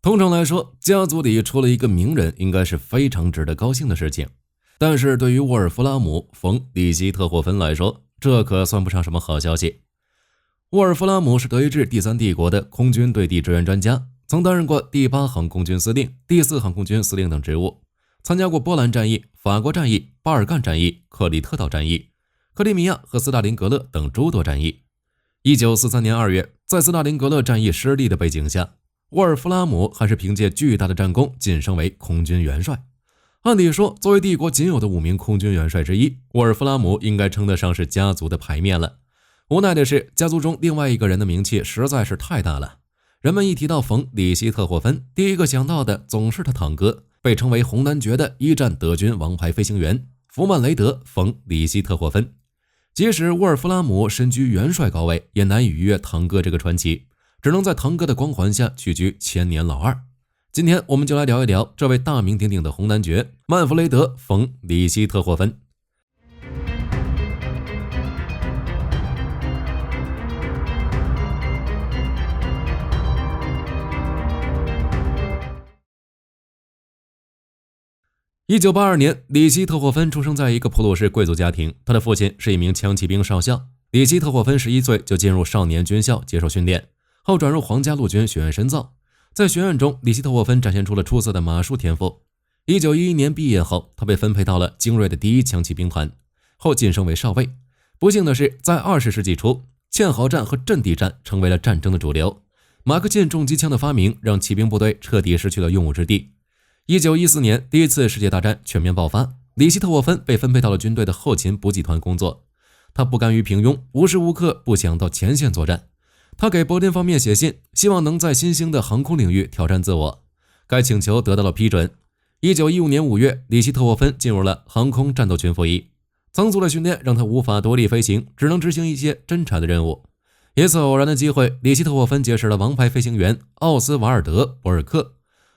通常来说，家族里出了一个名人，应该是非常值得高兴的事情。但是对于沃尔夫拉姆·冯·里希特霍芬来说，这可算不上什么好消息。沃尔夫拉姆是德意志第三帝国的空军对地支援专家，曾担任过第8航空军司令、第4航空军司令等职务，参加过波兰战役、法国战役、巴尔干战役、克里特岛战役、克里米亚和斯大林格勒等诸多战役。1943年2月，在斯大林格勒战役失利的背景下，沃尔夫拉姆还是凭借巨大的战功晋升为空军元帅。按理说，作为帝国仅有的5名空军元帅之一，沃尔夫拉姆应该称得上是家族的牌面了。无奈的是，家族中另外一个人的名气实在是太大了。人们一提到冯·里希特霍芬，第一个想到的总是他堂哥，被称为红男爵的一战德军王牌飞行员弗曼雷德·冯·里希特霍芬。即使沃尔夫拉姆身居元帅高位，也难以逾越堂哥这个传奇，只能在堂哥的光环下屈居千年老二。今天我们就来聊一聊这位大名鼎鼎的红男爵曼弗雷德·冯·里希特霍芬。1982年，里希特霍芬出生在一个普鲁士贵族家庭，他的父亲是一名枪骑兵少校。里希特霍芬11岁就进入少年军校接受训练，后转入皇家陆军学院深造。在学院中，里希特霍芬展现出了出色的马术天赋。1911年毕业后，他被分配到了精锐的第1枪骑兵团，后晋升为少尉。不幸的是，在20世纪初，堑壕战和阵地战成为了战争的主流。马克沁重机枪的发明让骑兵部队彻底失去了用武之地。1914年，第1次世界大战全面爆发，里希特霍芬被分配到了军队的后勤补给团工作。他不甘于平庸，无时无刻不想到前线作战。他给柏林方面写信，希望能在新兴的航空领域挑战自我。该请求得到了批准。1915年5月，里希特霍芬进入了航空战斗群服役。仓促的训练让他无法独立飞行，只能执行一些侦察的任务。一次偶然的机会，里希特霍芬结识了王牌飞行员奥斯瓦尔德·博尔克。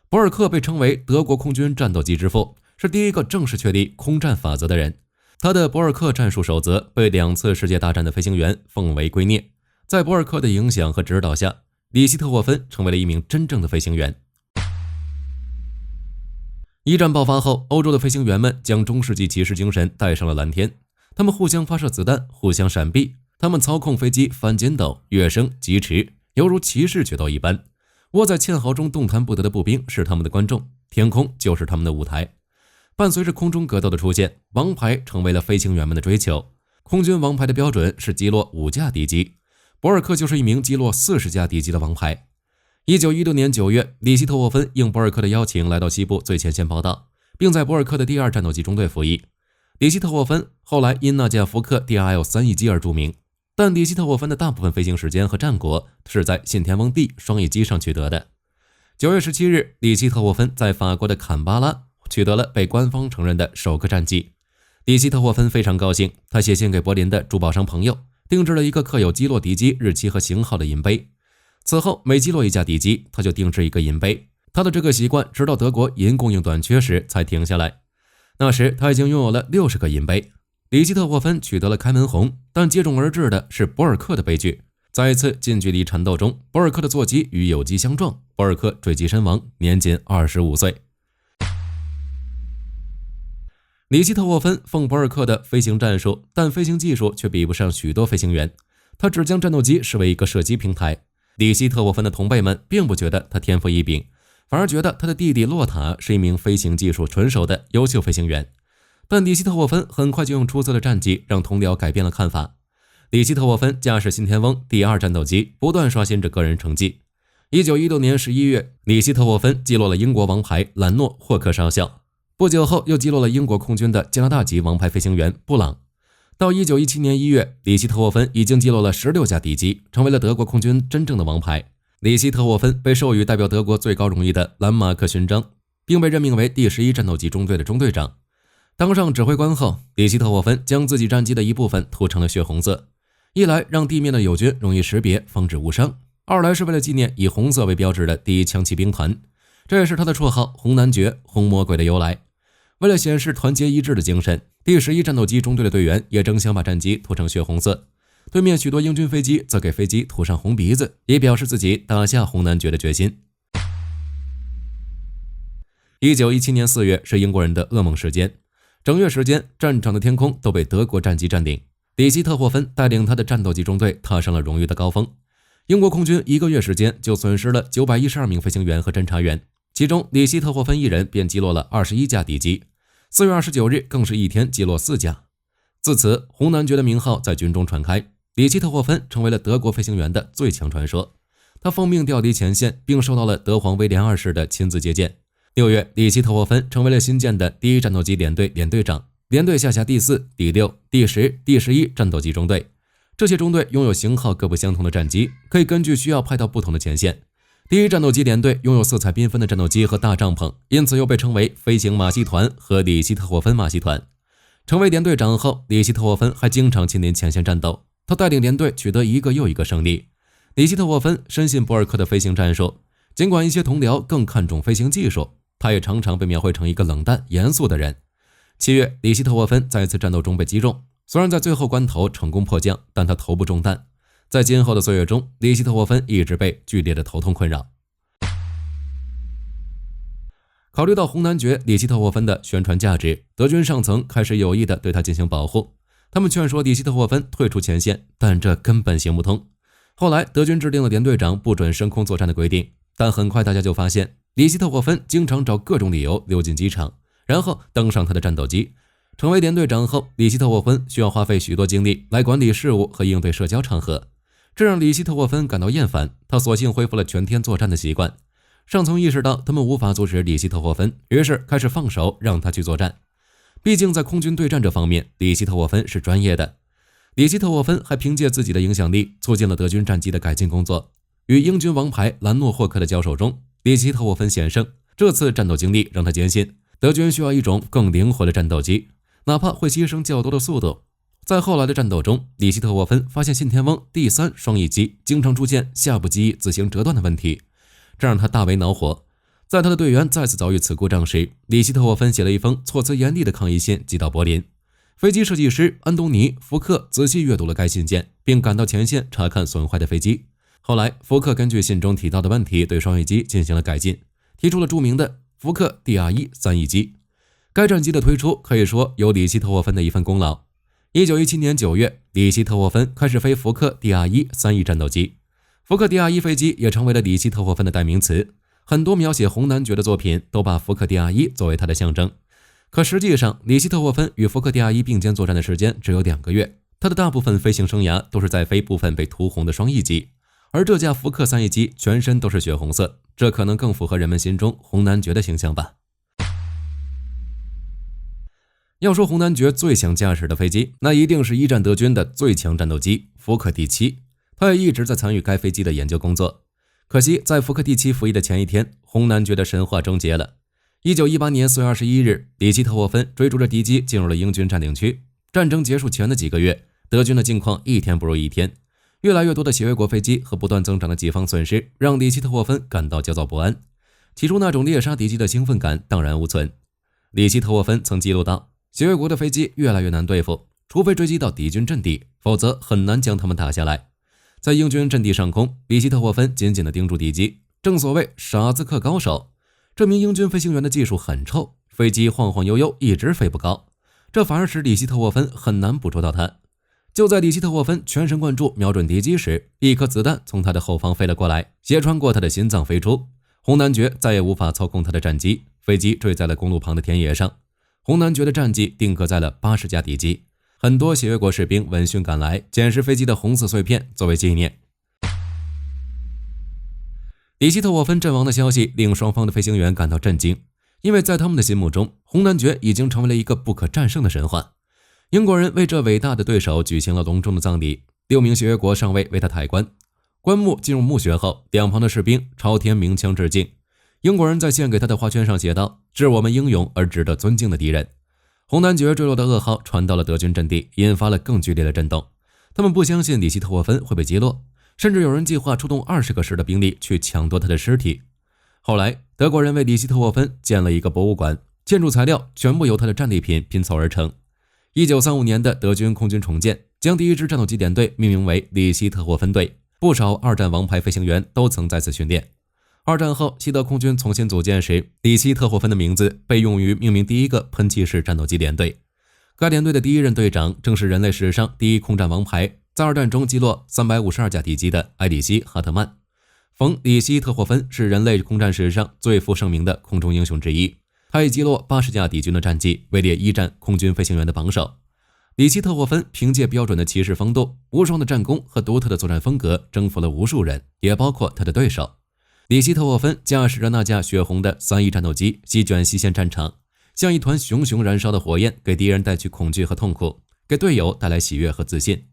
博尔克被称为德国空军战斗机之父，是第一个正式确立空战法则的人。他的博尔克战术守则被2次世界大战的飞行员奉为圭臬。在博尔克的影响和指导下，里希特霍芬成为了一名真正的飞行员。一战爆发后，欧洲的飞行员们将中世纪骑士精神带上了蓝天，他们互相发射子弹，互相闪避，他们操控飞机翻筋斗、跃升、疾驰，犹如骑士决斗一般。窝在堑壕中动弹不得的步兵是他们的观众，天空就是他们的舞台。伴随着空中格斗的出现，王牌成为了飞行员们的追求。空军王牌的标准是击落5架敌机，博尔克就是一名击落40架敌机的王牌。1916年9月，里希特霍芬应博尔克的邀请来到西部最前线报道，并在博尔克的第2战斗机中队服役。里希特霍芬后来因那架福克 DRL-3 翼机而著名，但里希特霍芬的大部分飞行时间和战果是在信天翁 D 双翼机上取得的。9月17日，里希特霍芬在法国的坎巴拉取得了被官方承认的首个战绩。里希特霍芬非常高兴，他写信给柏林的珠宝商朋友，定制了一个刻有击落敌机日期和型号的银杯。此后每击落1架敌机，他就定制一个银杯。他的这个习惯直到德国银供应短缺时才停下来。那时他已经拥有了60个银杯。里希特霍芬取得了开门红，但接踵而至的是博尔克的悲剧。在一次近距离缠斗中，博尔克的座机与友机相撞，博尔克坠机身亡，年仅25岁。里希特霍芬奉博尔克的飞行战术，但飞行技术却比不上许多飞行员。他只将战斗机视为一个射击平台。里希特霍芬的同辈们并不觉得他天赋异禀，反而觉得他的弟弟洛塔是一名飞行技术纯熟的优秀飞行员。但里希特霍芬很快就用出色的战绩让同僚改变了看法。里希特霍芬驾驶信天翁第2战斗机，不断刷新着个人成绩。1916年11月，里希特霍芬击落了英国王牌兰诺·霍克少校，不久后又击落了英国空军的加拿大籍王牌飞行员布朗。到1917年1月，里希特霍芬已经击落了16架敌机，成为了德国空军真正的王牌。里希特霍芬被授予代表德国最高荣誉的兰马克勋章，并被任命为第11战斗机中队的中队长。当上指挥官后，里希特霍芬将自己战机的一部分涂成了血红色，一来让地面的友军容易识别，防止误伤；二来是为了纪念以红色为标志的第1枪骑兵团，这也是他的绰号红男爵、红魔鬼的由来。为了显示团结一致的精神，第11战斗机中队的队员也争相把战机涂成血红色。对面许多英军飞机则给飞机涂上红鼻子，以表示自己打下红男爵的决心。1917年4月是英国人的噩梦时间，整月时间，战场的天空都被德国战机占领。里希特霍芬带领他的战斗机中队踏上了荣誉的高峰。英国空军1个月时间就损失了912名飞行员和侦察员，其中里希特霍芬一人便击落了21架敌机。4月29日更是一天击落4架。自此，红男爵的名号在军中传开，里希特霍芬成为了德国飞行员的最强传说。他奉命调离前线，并受到了德皇威廉2世的亲自接见。6月，里希特霍芬成为了新建的第1战斗机联队连队长，连队下辖第4、第6、第10、第11战斗机中队。这些中队拥有型号各不相同的战机，可以根据需要派到不同的前线。第1战斗机联队拥有色彩缤纷的战斗机和大帐篷，因此又被称为飞行马戏团和里希特霍芬马戏团。成为连队长后，里希特霍芬还经常亲临前线战斗，他带领连队取得一个又一个胜利。里希特霍芬深信博尔克的飞行战术，尽管一些同僚更看重飞行技术，他也常常被描绘成一个冷淡严肃的人。7月，里希特霍芬在一次战斗中被击中，虽然在最后关头成功迫降，但他头部中弹。在今后的岁月中，里希特霍芬一直被剧烈的头痛困扰。考虑到红男爵里希特霍芬的宣传价值，德军上层开始有意地对他进行保护。他们劝说里希特霍芬退出前线，但这根本行不通。后来，德军制定了连队长不准升空作战的规定，但很快大家就发现，里希特霍芬经常找各种理由溜进机场，然后登上他的战斗机。成为连队长后，里希特霍芬需要花费许多精力来管理事务和应对社交场合，这让里希特霍芬感到厌烦，他索性恢复了全天作战的习惯。上层意识到他们无法阻止里希特霍芬，于是开始放手让他去作战。毕竟在空军对战这方面，里希特霍芬是专业的。里希特霍芬还凭借自己的影响力促进了德军战机的改进工作。与英军王牌兰诺霍克的交手中，里希特霍芬险胜。这次战斗经历让他坚信，德军需要一种更灵活的战斗机，哪怕会牺牲较多的速度。在后来的战斗中，里希特霍芬发现信天翁第3双翼机经常出现下部机翼自行折断的问题，这让他大为恼火。在他的队员再次遭遇此故障时，里希特霍芬写了一封措辞严厉的抗议信寄到柏林。飞机设计师安东尼·福克仔细阅读了该信件，并赶到前线查看损坏的飞机。后来，福克根据信中提到的问题对双翼机进行了改进，提出了著名的福克 DR1 3翼机。该战机的推出可以说有里希特霍芬的一份功劳。1917年9月，里希特霍芬开始飞福克 DR1 3翼战斗机。福克 DR1 飞机也成为了里希特霍芬的代名词，很多描写红男爵的作品都把福克 DR1 作为他的象征。可实际上，里希特霍芬与福克 DR1 并肩作战的时间只有2个月，他的大部分飞行生涯都是在飞部分被涂红的双翼机，而这架福克3翼机全身都是血红色，这可能更符合人们心中红男爵的形象吧。要说红男爵最想驾驶的飞机，那一定是一战德军的最强战斗机福克第7，他也一直在参与该飞机的研究工作。可惜在福克第7服役的前一天，红男爵的神话终结了。1918年4月21日，里希特霍芬追逐着敌机进入了英军占领区。战争结束前的几个月，德军的境况一天不如一天，越来越多的协约国飞机和不断增长的己方损失让里希特霍芬感到焦躁不安。起初那种猎杀敌机的兴奋感荡然无存。里希特霍芬曾记录到，协约国的飞机越来越难对付，除非追击到敌军阵地，否则很难将他们打下来。在英军阵地上空，里希特霍芬紧紧地盯住敌机，正所谓傻子克高手。这名英军飞行员的技术很臭，飞机晃晃悠悠，一直飞不高，这反而使里希特霍芬很难捕捉到他。就在里希特霍芬全神贯注瞄准敌机时，一颗子弹从他的后方飞了过来，斜穿过他的心脏飞出。红男爵再也无法操控他的战机，飞机坠在了公路旁的田野上。红男爵的战绩定格在了80架敌机，很多协约国士兵闻讯赶来，捡拾飞机的红色碎片作为纪念。里希特霍芬阵亡的消息令双方的飞行员感到震惊，因为在他们的心目中，红男爵已经成为了一个不可战胜的神话。英国人为这伟大的对手举行了隆重的葬礼，6名协约国上尉为他抬棺。棺木进入墓穴后，两旁的士兵朝天鸣枪致敬。英国人在献给他的花圈上写道：“致我们英勇而值得尊敬的敌人。”红男爵坠落的噩耗传到了德军阵地，引发了更剧烈的震动。他们不相信里希特霍芬会被击落，甚至有人计划出动20个师的兵力去抢夺他的尸体。后来，德国人为里希特霍芬建了一个博物馆，建筑材料全部由他的战利品拼凑而成。1935年的德军空军重建，将第1支战斗机联队命名为里希特霍芬队，不少2战王牌飞行员都曾在此训练。二战后，西德空军重新组建时，里希特霍芬的名字被用于命名第一个喷气式战斗机联队。该联队的第一任队长正是人类史上第一空战王牌，在二战中击落352架敌机的埃里希·哈特曼。冯·里希特霍芬是人类空战史上最负盛名的空中英雄之一，他已击落80架敌军的战绩，位列一战空军飞行员的榜首。里希特霍芬凭借标准的骑士风度、无双的战功和独特的作战风格，征服了无数人，也包括他的对手。里希特霍芬驾驶着那架血红的3E战斗机席卷西线战场，像一团熊熊燃烧的火焰，给敌人带去恐惧和痛苦，给队友带来喜悦和自信。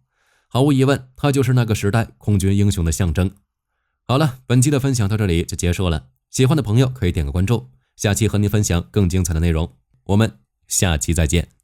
毫无疑问，他就是那个时代空军英雄的象征。好了，本期的分享到这里就结束了，喜欢的朋友可以点个关注，下期和您分享更精彩的内容，我们下期再见。